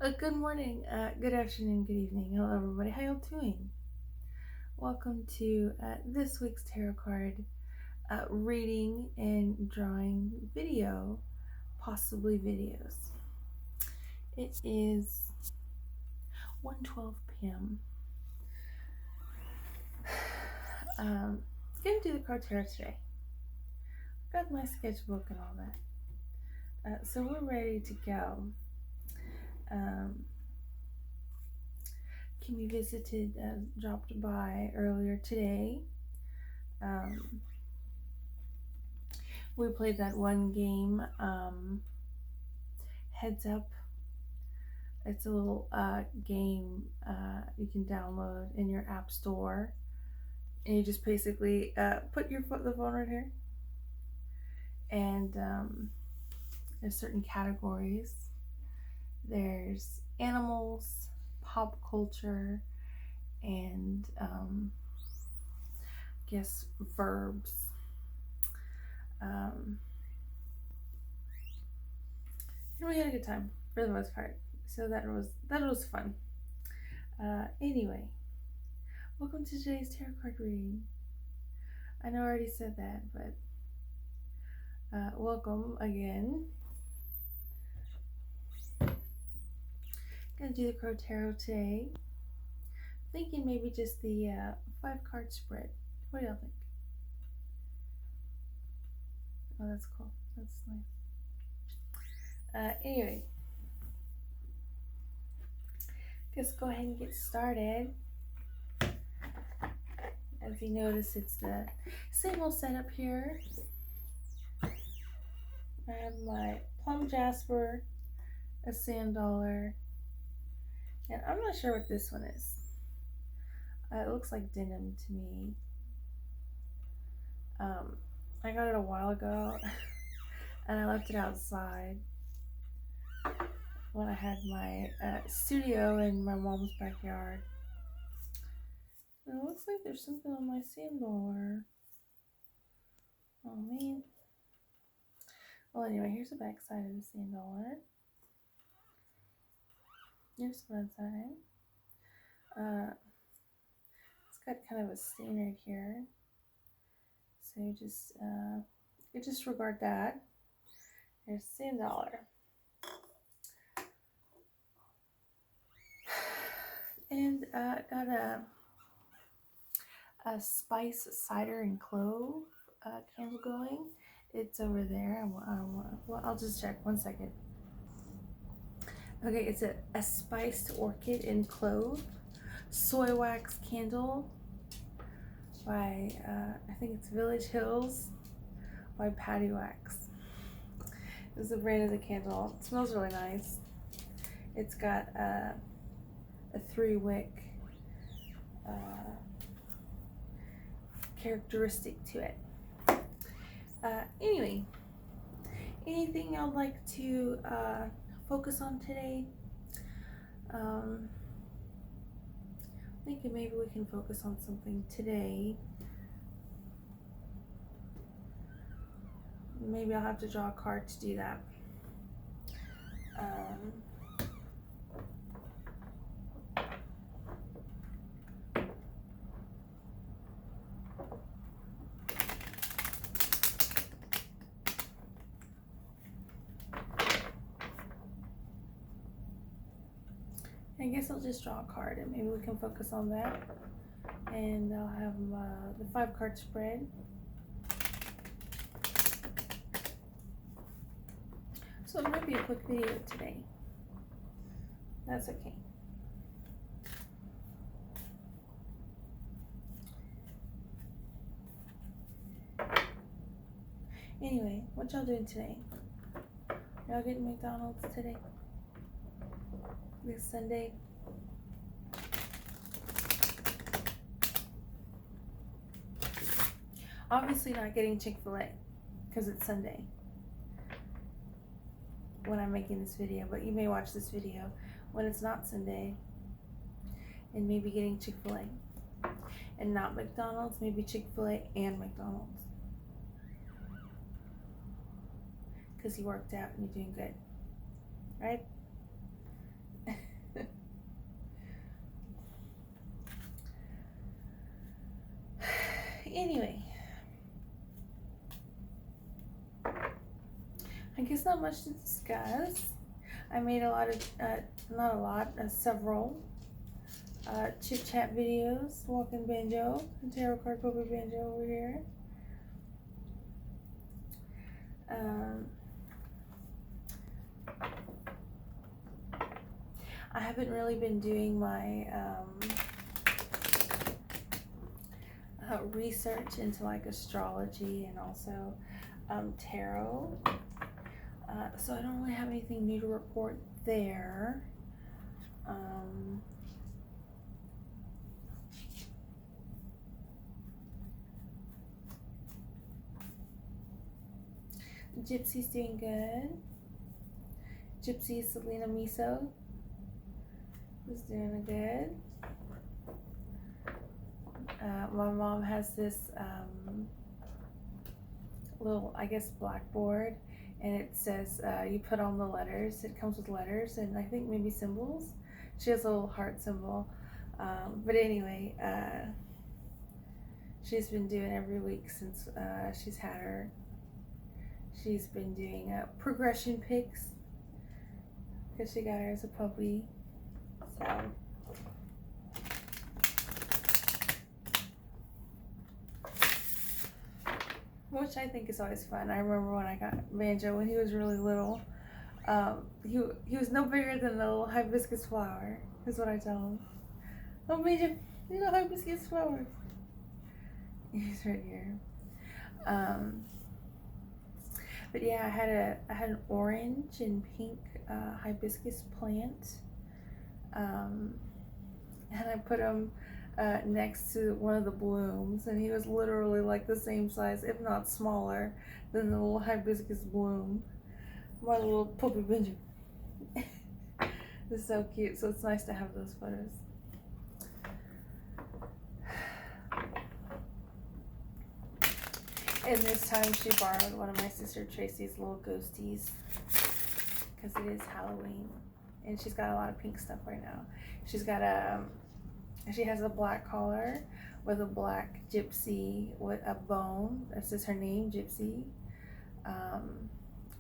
Good morning, good afternoon, good evening. Hello, everybody. How y'all doing? Welcome to this week's tarot card reading and drawing video, possibly videos. It is 1:12 p.m. Gonna do the card tarot today. Got my sketchbook and all that. So we're ready to go. Can be visited, dropped by earlier today. We played that one game, Heads Up. It's a little game you can download in your app store, and you just basically put the phone right here, and there's certain categories. There's animals, pop culture, and I guess verbs. And we had a good time for the most part. So that was fun. Anyway, welcome to today's tarot card reading. I know I already said that, but welcome again. Gonna do the Crow Tarot today. Thinking maybe just the 5-card spread. What do y'all think? Oh, that's cool. That's nice. Anyway, let's go ahead and get started. As you notice, it's the same old setup here. I have my plum jasper, a sand dollar, and I'm not sure what this one is. It looks like denim to me. I got it a while ago and I left it outside when I had my studio in my mom's backyard. And it looks like there's something on my sand dollar. Oh man. Well, anyway, here's the back side of the sand dollar. Here's the front side. It's got kind of a stain right here. So you just regard that. There's sand dollar. And got a spice cider and clove candle going. It's over there. Well, I'll just check 1 second. Okay, it's a spiced orchid and clove soy wax candle by I think it's Village Hills by Patty Wax. This is the brand of the candle. It smells really nice. It's got a 3-wick characteristic to it. Anyway, anything I'd like to focus on today? Thinking maybe we can focus on something today. Maybe I'll have to draw a card to do that. I guess I'll just draw a card and maybe we can focus on that. And I'll have the 5-card spread. So it might be a quick video today. That's okay. Anyway, what y'all doing today? Y'all getting McDonald's today? This Sunday? Obviously not getting Chick-fil-A because it's Sunday when I'm making this video, but you may watch this video when it's not Sunday and maybe getting Chick-fil-A and not McDonald's, maybe Chick-fil-A and McDonald's because you worked out and you're doing good, right? Anyway, I guess not much to discuss. I made a lot of, not a lot, several chit chat videos. Walking Banjo, Tarot Card Puppet Banjo over here. I haven't really been doing my research into like astrology and also tarot. So I don't really have anything new to report there. Gypsy's doing good. Gypsy Selena Miso is doing good. My mom has this little, I guess, blackboard, and it says you put on the letters. It comes with letters and I think maybe symbols. She has a little heart symbol. But anyway, she's been doing every week since she's had her. She's been doing progression pics because she got her as a puppy. So. Which I think is always fun. I remember when I got Banjo when he was really little. He was no bigger than a little hibiscus flower, is what I tell him. Oh, Banjo, little hibiscus flower. He's right here. But yeah, I had an orange and pink hibiscus plant, and I put him next to one of the blooms, and he was literally like the same size, if not smaller, than the little hibiscus bloom. My little puppy Benjamin. It's so cute, so it's nice to have those photos. And this time she borrowed one of my sister Tracy's little ghosties because it is Halloween, and she's got a lot of pink stuff right now. She has a black collar with a black gypsy with a bone that says her name, Gypsy.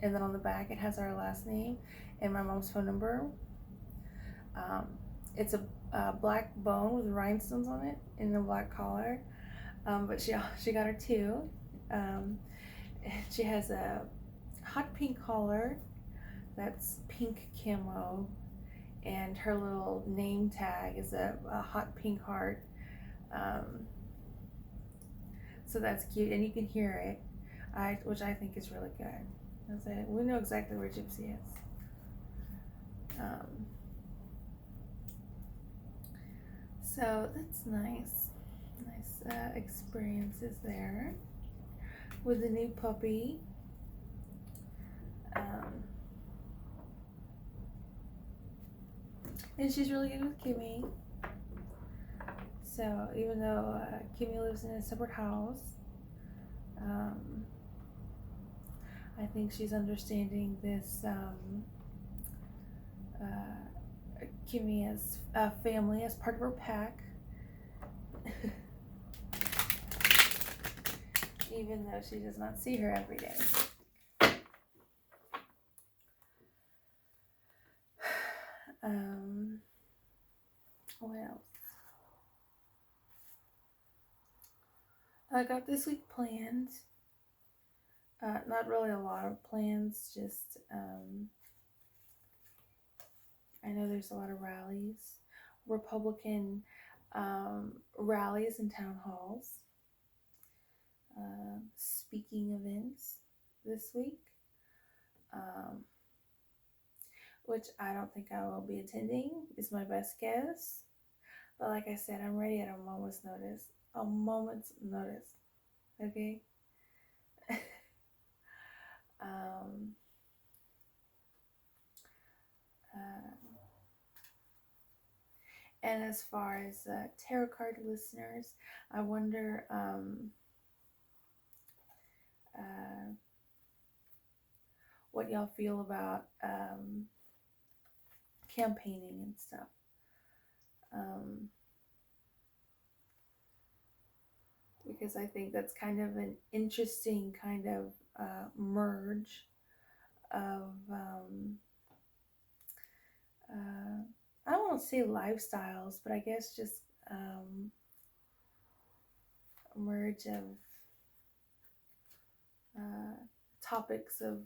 And then on the back it has our last name and my mom's phone number. It's a black bone with rhinestones on it in a black collar. But she got her two. She has a hot pink collar that's pink camo, and her little name tag is a hot pink heart. So that's cute, and you can hear it, which I think is really good. We know exactly where Gypsy is. So that's nice. Nice experiences there with the new puppy. And she's really good with Kimmy. So even though Kimmy lives in a separate house, I think she's understanding this Kimmy as a family, as part of her pack. Even though she does not see her every day. What else? I got this week planned. Not really a lot of plans, just I know there's a lot of rallies, Republican rallies and town halls, speaking events this week, which I don't think I will be attending, is my best guess. But like I said, I'm ready at a moment's notice. A moment's notice. Okay? And as far as tarot card listeners, I wonder what y'all feel about campaigning and stuff. because I think that's kind of an interesting kind of merge of I don't want to say lifestyles, but I guess just a merge of topics of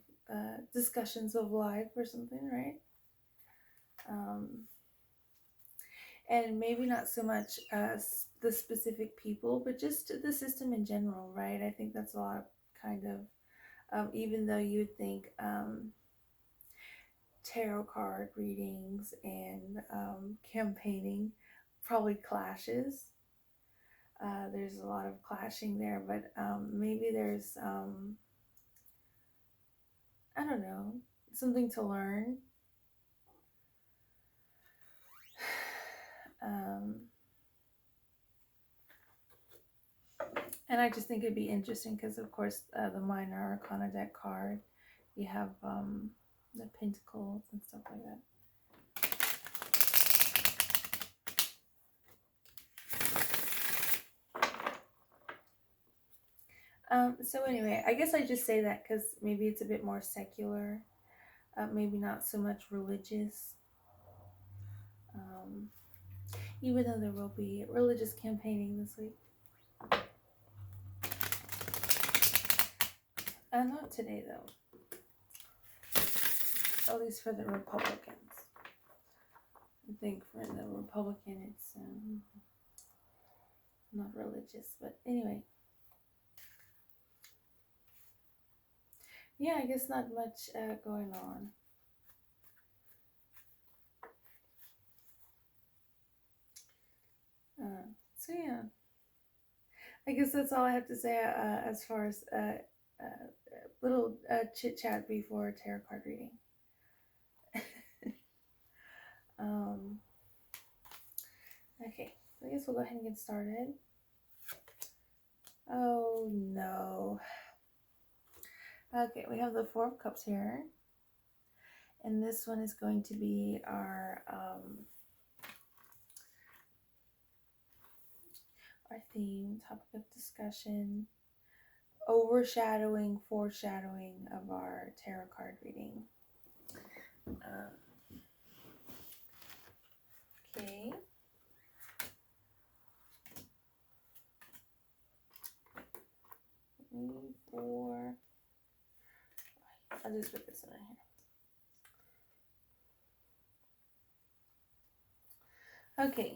discussions of life or something, right? Um, and maybe not so much the specific people, but just the system in general, right? I think that's a lot of kind of, even though you would think tarot card readings and campaigning probably clashes. There's a lot of clashing there, but maybe there's, I don't know, something to learn. Um, and I just think it'd be interesting because, of course, the Minor Arcana deck card, you have the Pentacles and stuff like that. So anyway, I guess I just say that because maybe it's a bit more secular, maybe not so much religious. Even though there will be religious campaigning this week. Not today though. At least for the Republicans. I think for the Republican it's not religious, but anyway. Yeah, I guess not much going on. So yeah, I guess that's all I have to say as far as little chit chat before tarot card reading. Okay, so I guess we'll go ahead and get started. Oh no. Okay, we have the Four of Cups here. And this one is going to be our theme, topic of discussion, overshadowing, foreshadowing of our tarot card reading. Okay. Four. I'll just put this one in here. Okay.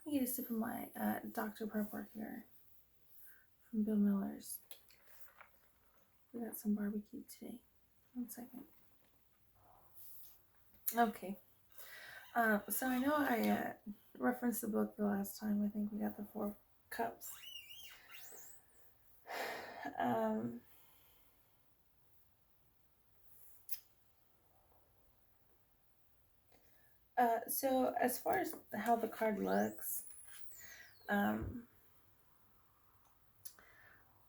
I'm gonna get a sip of my Dr. Pepper here from Bill Miller's. We got some barbecue today. 1 second. Okay. So I know I referenced the book the last time. I think we got the Four Cups. So as far as how the card looks,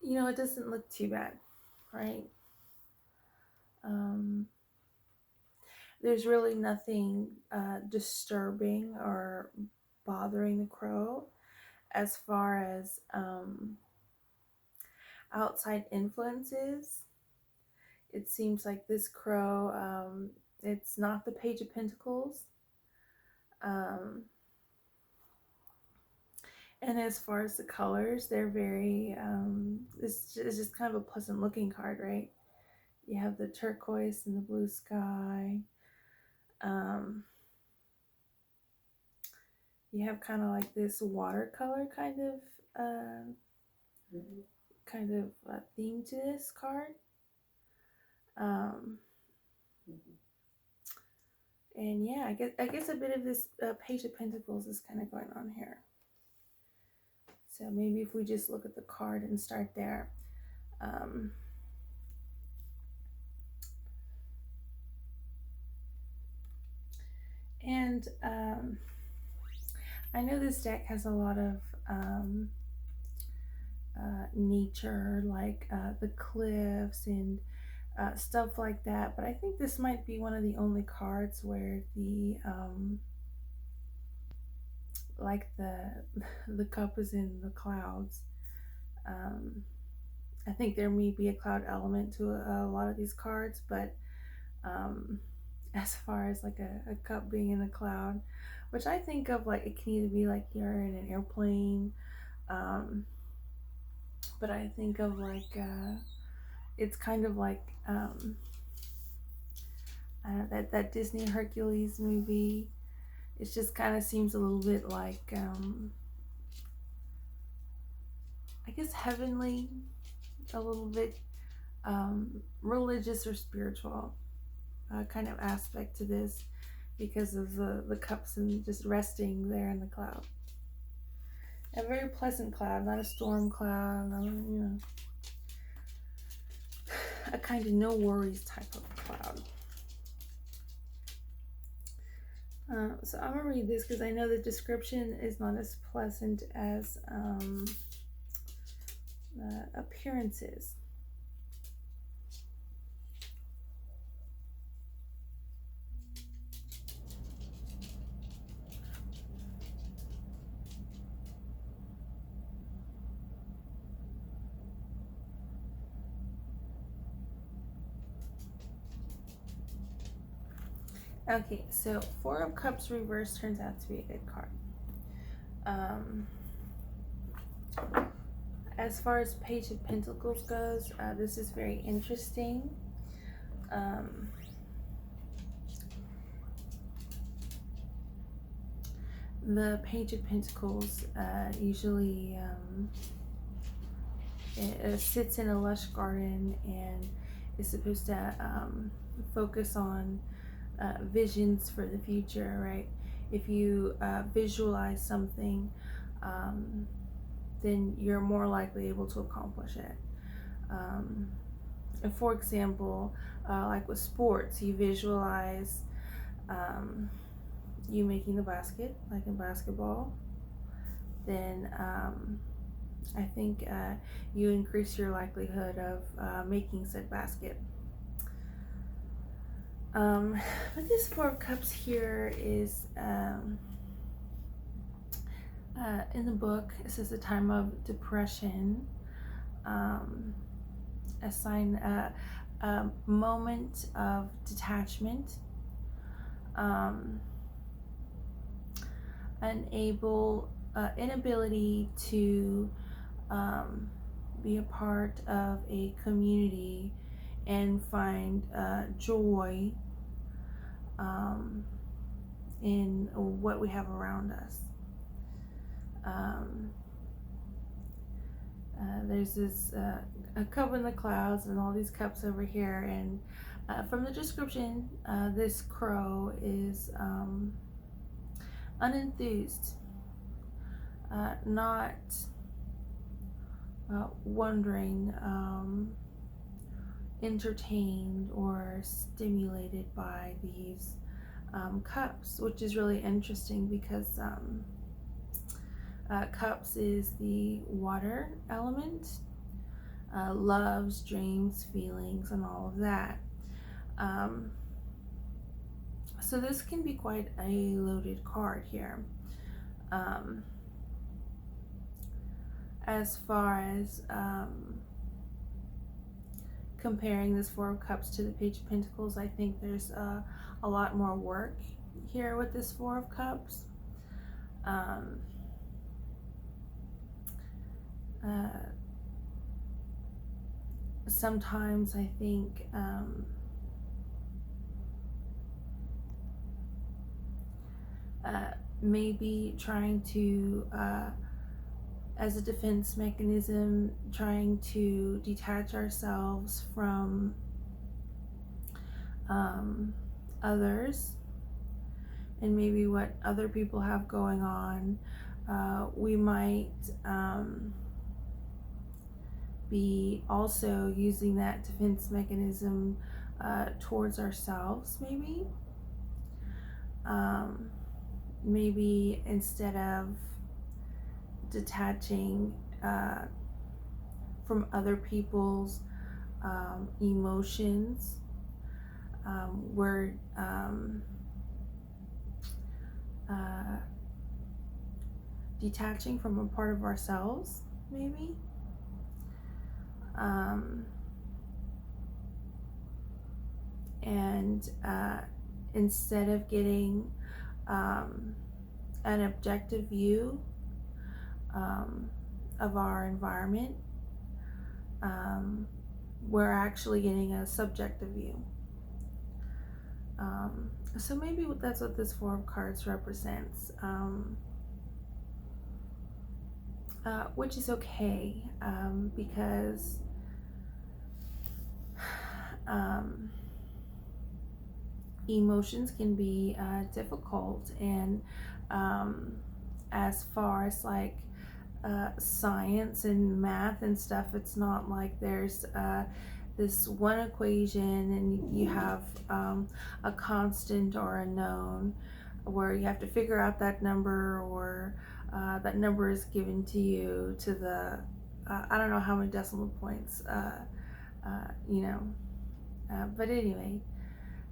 you know, it doesn't look too bad, right? There's really nothing disturbing or bothering the crow as far as outside influences. It seems like this crow, it's not the Page of Pentacles. And as far as the colors, they're very, it's just kind of a pleasant looking card, right? You have the turquoise and the blue sky. You have kind of like this watercolor kind of theme to this card. And yeah, I guess a bit of this Page of Pentacles is kind of going on here. So maybe if we just look at the card and start there. And I know this deck has a lot of nature, like the cliffs and stuff like that, but I think this might be one of the only cards where the like the cup is in the clouds. Um, I think there may be a cloud element to a lot of these cards, but um, as far as like a cup being in a cloud, which I think of like it can either be like you're in an airplane, um, but I think of like it's kind of like that Disney Hercules movie. It just kind of seems a little bit like I guess heavenly, a little bit religious or spiritual kind of aspect to this because of the cups and just resting there in the cloud. A very pleasant cloud, not a storm cloud, not, a kind of no worries type of cloud. So I'm gonna read this because I know the description is not as pleasant as the appearances. Okay, so Four of Cups reversed turns out to be a good card. As far as Page of Pentacles goes, this is very interesting. The Page of Pentacles usually it sits in a lush garden and is supposed to focus on visions for the future, right? If you visualize something, then you're more likely able to accomplish it. And for example, like with sports, you visualize you making the basket, like in basketball, then I think you increase your likelihood of making said basket. But this Four of Cups here is in the book. It says a time of depression, a sign, a moment of detachment, inability to be a part of a community and find joy in what we have around us. There's this a cup in the clouds and all these cups over here, and from the description, this crow is unenthused, not wondering, entertained or stimulated by these cups, which is really interesting because cups is the water element, loves, dreams, feelings, and all of that. So this can be quite a loaded card here. As far as comparing this Four of Cups to the Page of Pentacles, I think there's a lot more work here with this Four of Cups. Sometimes I think maybe trying to as a defense mechanism, trying to detach ourselves from others and maybe what other people have going on. We might be also using that defense mechanism towards ourselves, maybe. Maybe instead of detaching from other people's emotions, we're detaching from a part of ourselves, maybe. Um, and instead of getting an objective view um, of our environment, um, we're actually getting a subjective view. So maybe that's what this Four of Cards represents, which is okay, because emotions can be difficult, and as far as like science and math and stuff, it's not like there's this one equation and you have a constant or a known where you have to figure out that number, or that number is given to you to the I don't know how many decimal points, you know, but anyway,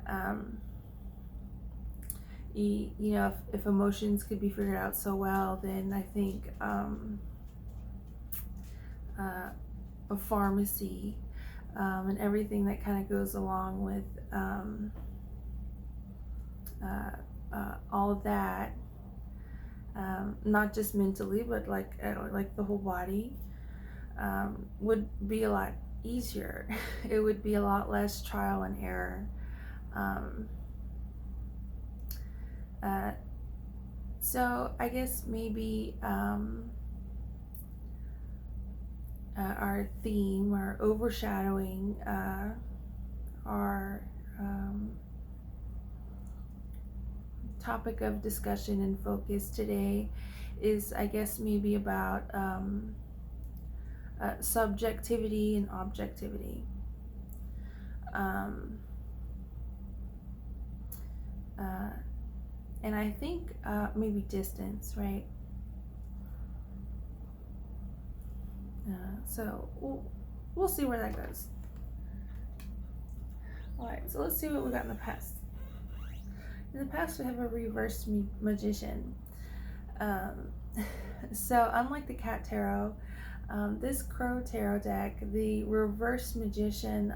um, you know, if emotions could be figured out so well, then I think a pharmacy and everything that kind of goes along with all of that, not just mentally, but like the whole body, would be a lot easier. It would be a lot less trial and error. Um, so I guess maybe our theme, our overshadowing, our topic of discussion and focus today is, I guess, maybe about subjectivity and objectivity. Um, and I think maybe distance, right? So we'll see where that goes. Alright, so let's see what we got in the past. In the past, we have a reversed magician. So unlike the cat tarot, this crow tarot deck, the reverse magician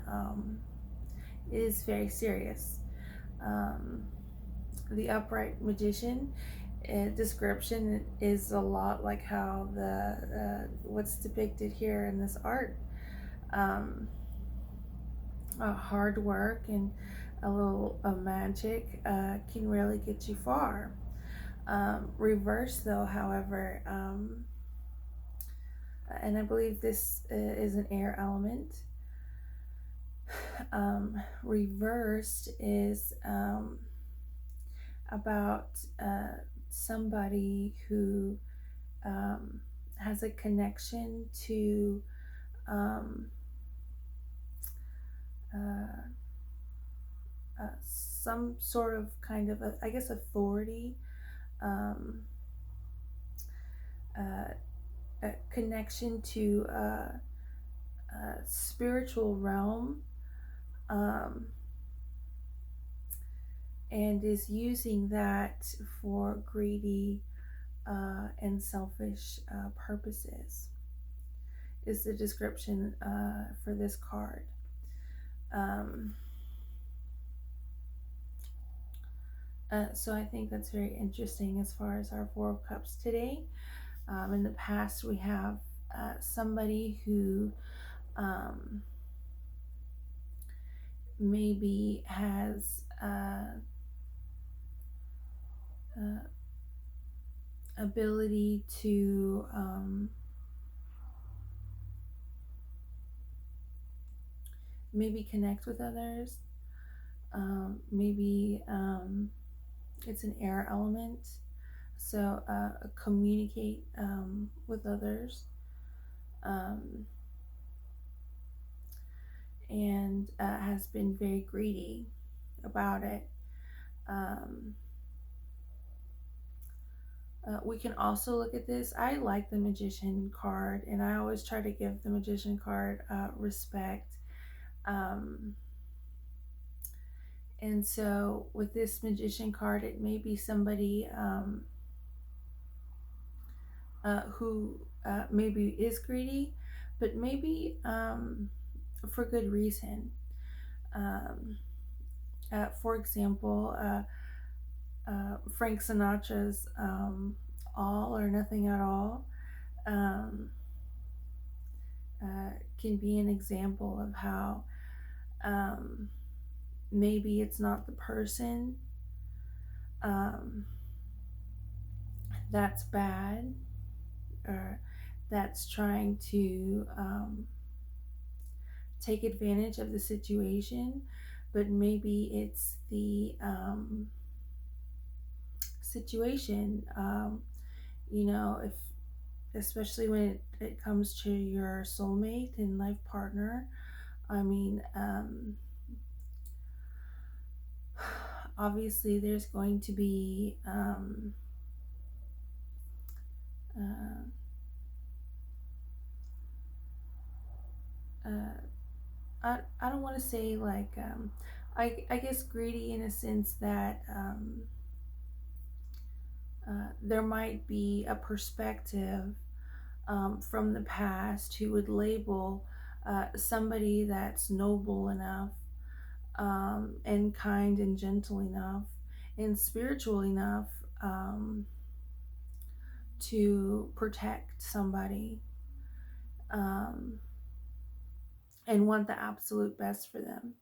is very serious. The upright magician description is a lot like how the what's depicted here in this art. Hard work and a little magic can really get you far. Reverse, though, however, and I believe this is an air element. Reversed is about somebody who has a connection to some sort of kind of, I guess, authority, a connection to a spiritual realm, and is using that for greedy and selfish purposes, is the description for this card. So I think that's very interesting as far as our Four of Cups today. In the past, we have somebody who maybe has ability to maybe connect with others. Maybe it's an air element, so communicate with others, and has been very greedy about it. We can also look at this. I like the Magician card, and I always try to give the Magician card respect. And so with this Magician card, it may be somebody who maybe is greedy, but maybe for good reason. Um, for example, Frank Sinatra's All or Nothing at All um, can be an example of how um, maybe it's not the person um, that's bad or that's trying to take advantage of the situation, but maybe it's the situation. If especially when it comes to your soulmate and life partner. I mean, obviously, there's going to be uh, uh, I don't want to say like I guess greedy in a sense that there might be a perspective from the past who would label somebody that's noble enough and kind and gentle enough and spiritual enough um, to protect somebody um, and want the absolute best for them.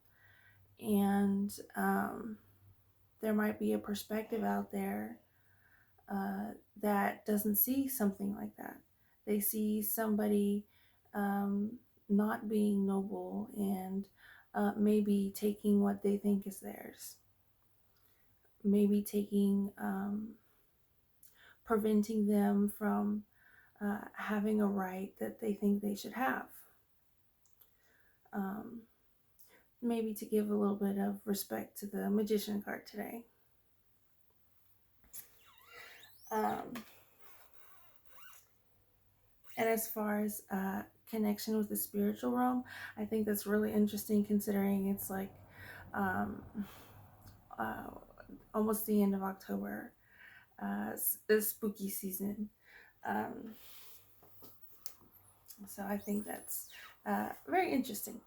And there might be a perspective out there that doesn't see something like that. They see somebody um, not being noble and maybe taking what they think is theirs, maybe preventing them from having a right that they think they should have. Um, Maybe to give a little bit of respect to the Magician card today. Um, and as far as connection with the spiritual realm, I think that's really interesting considering it's like um, uh, almost the end of October, it's spooky season. Um, so I think that's very interesting.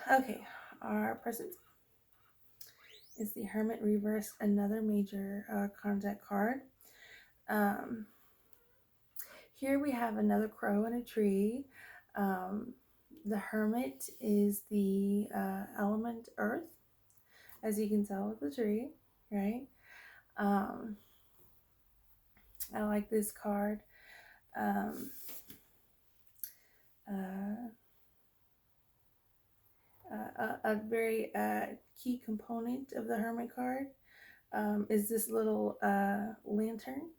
Okay, our present is the Hermit reversed, another major contact card. Um, Here we have another crow in a tree. Um, the Hermit is the element earth, as you can tell with the tree, right? Um, I like this card. Um, uh, a very key component of the Hermit card is this little lantern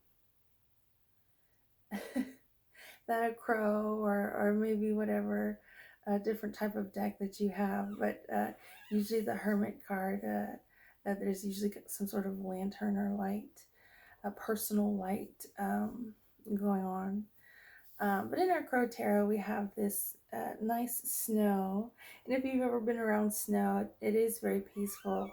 that a crow or maybe whatever different type of deck that you have. But usually the Hermit card, there's usually some sort of lantern or light, a personal light going on. But in our Crow Tarot, we have this nice snow. And if you've ever been around snow, it is very peaceful.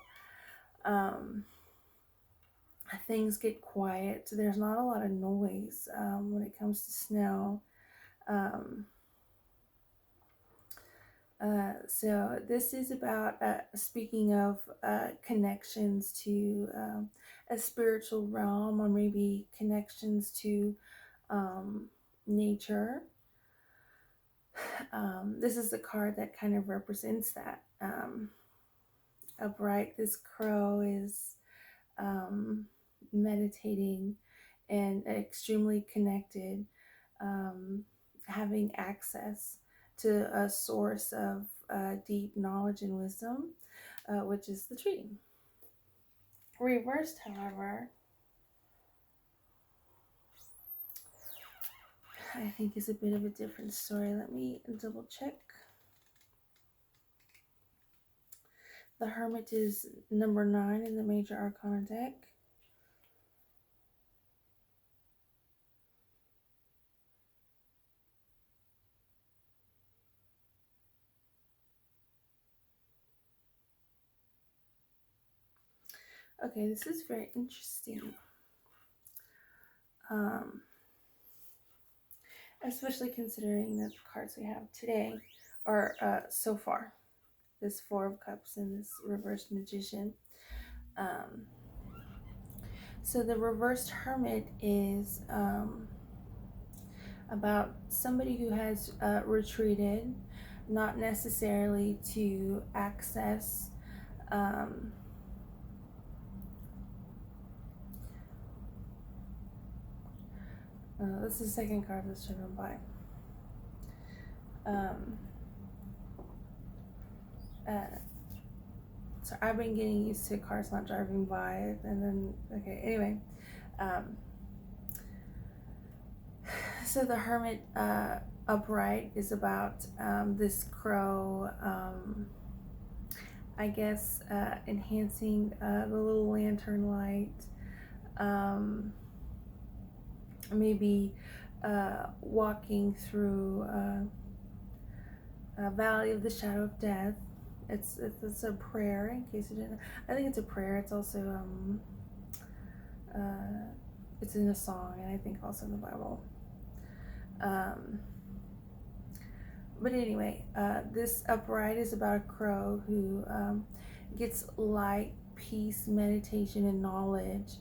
Things get quiet. So there's not a lot of noise when it comes to snow. Um, so this is about speaking of connections to a spiritual realm or maybe connections to um, nature. This is the card that kind of represents that. Upright, this crow is um, meditating and extremely connected, having access to a source of deep knowledge and wisdom, which is the tree. Reversed, however, I think is a bit of a different story. Let me double check. The Hermit is number 9 in the Major Arcana deck. Okay, this is very interesting. Um, Especially considering that the cards we have today are so far this Four of Cups and this reversed Magician. Um, so the reversed Hermit is about somebody who has retreated, not necessarily to access this is the second card that's driven by. So I've been getting used to cars not driving by, and then okay. Anyway, so the Hermit upright is about this crow. I guess enhancing the little lantern light. Maybe walking through a valley of the shadow of death. It's a prayer, in case you didn't know. I think it's a prayer. It's also it's in a song, and I think also in the Bible. But anyway, this upright is about a crow who gets light, peace, meditation, and knowledge,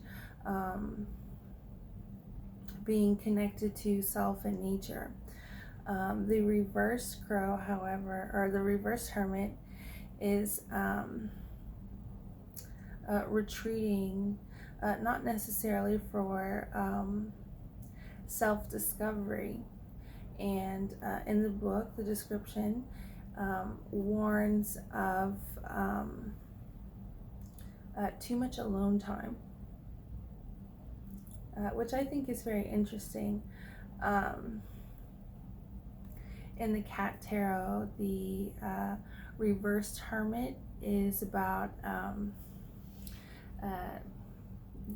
being connected to self and nature. The reversed crow, however, or the reversed hermit, is retreating, not necessarily for self-discovery. And in the book, the description warns of too much alone time, which I think is very interesting. In the Cat Tarot, the reversed hermit is about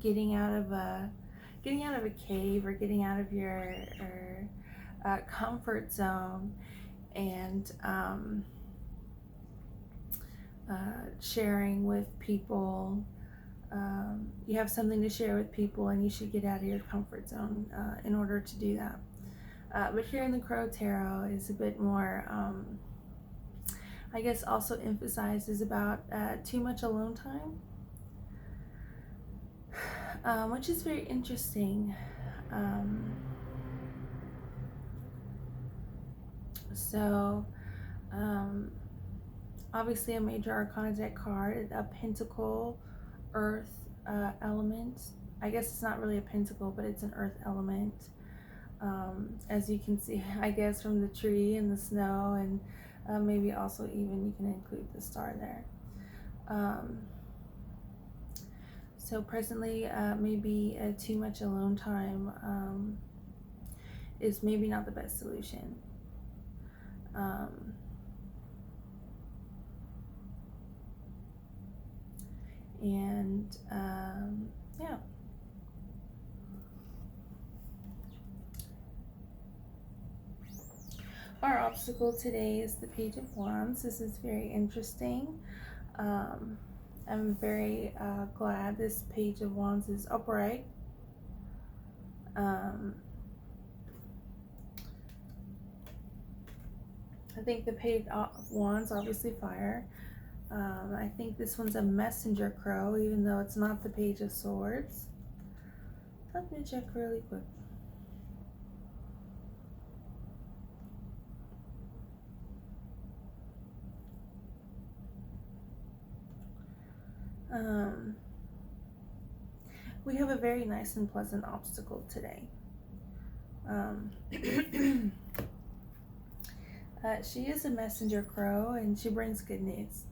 getting out of a cave, or getting out of your comfort zone, and sharing with people. You have something to share with people, and you should get out of your comfort zone in order to do that. But here in the Crow Tarot is a bit more, I guess, also emphasizes about too much alone time, which is very interesting. So, obviously a major arcana deck card, a pentacle, earth element. I guess it's not really a pentacle, but it's an earth element. As you can see, I guess, from the tree and the snow, and maybe also even you can include the star there. So presently, maybe too much alone time is maybe not the best solution. Yeah. Our obstacle today is the Page of Wands. This is very interesting. I'm very glad this Page of Wands is upright. I think the Page of Wands, obviously fire. I think this one's a messenger crow, even though it's not the Page of Swords. Let me check really quick. We have a very nice and pleasant obstacle today. She is a messenger crow, and she brings good news.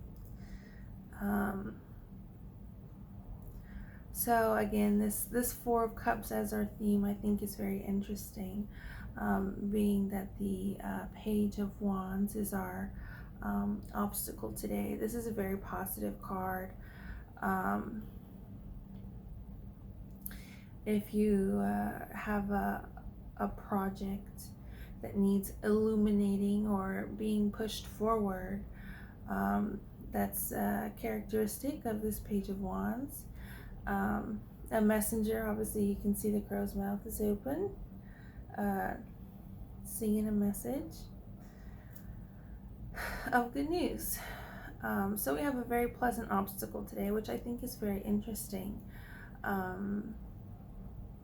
So again, this Four of Cups as our theme, I think, is very interesting, being that the Page of Wands is our obstacle today. This is a very positive card. If you have a project that needs illuminating or being pushed forward, that's characteristic of this Page of Wands. A messenger, obviously you can see the crow's mouth is open, singing a message of good news. So we have a very pleasant obstacle today, which I think is very interesting.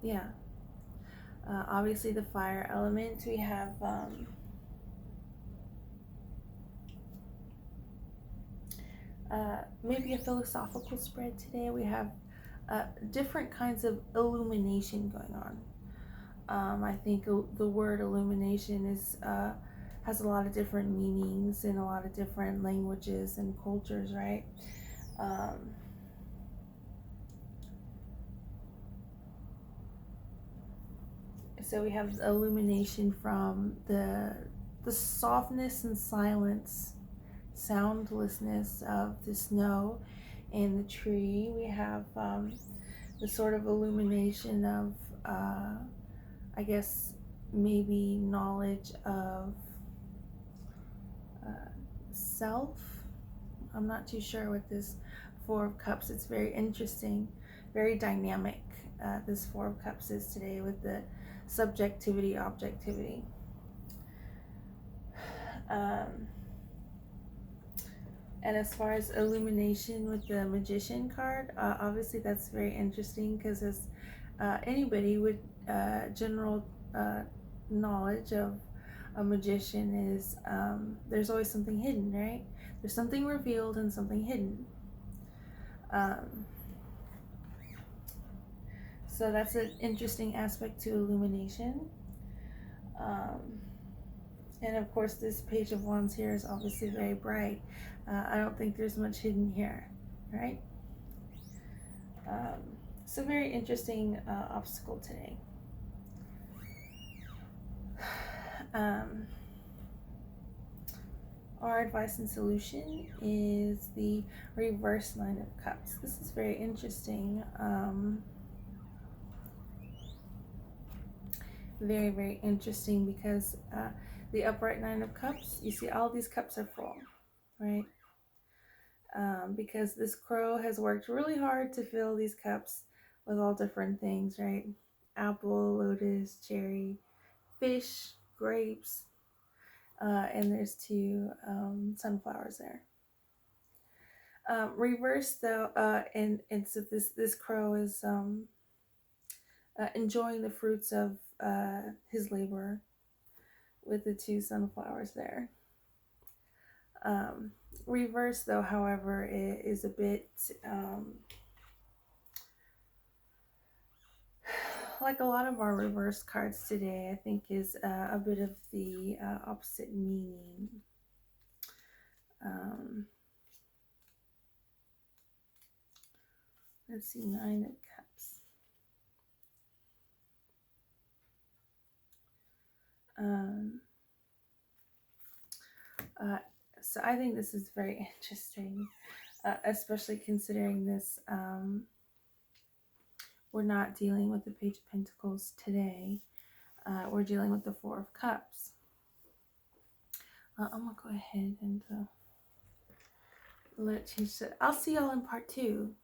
Yeah. Obviously the fire element, we have maybe a philosophical spread today. We have different kinds of illumination going on. I think the word illumination is has a lot of different meanings in a lot of different languages and cultures, right? So we have illumination from the softness and silence, soundlessness of the snow and the tree. We have the sort of illumination of, I guess, maybe knowledge of self. I'm not too sure with this Four of Cups. It's very interesting, very dynamic. This Four of Cups is today with the subjectivity, objectivity. And as far as illumination with the Magician card, obviously that's very interesting because as anybody with general knowledge of a magician is, there's always something hidden, right? There's something revealed and something hidden. So that's an interesting aspect to illumination. And of course this Page of Wands here is obviously very bright. I don't think there's much hidden here, right? So very interesting obstacle today. Our advice and solution is the reverse Nine of Cups. This is very interesting. Very, very interesting because the upright Nine of Cups, you see all these cups are full, right? Because this crow has worked really hard to fill these cups with all different things, right? Apple, lotus, cherry, fish, grapes, and there's two sunflowers there. Reverse though, and so this crow is enjoying the fruits of his labor with the two sunflowers there. Reverse though, however, is a bit like a lot of our reverse cards today, I think is a bit of the opposite meaning. Let's see, Nine of Cups. So I think this is very interesting, especially considering this. We're not dealing with the Page of Pentacles today. We're dealing with the Four of Cups. I'm gonna go ahead and let you sit. I'll see y'all in part 2.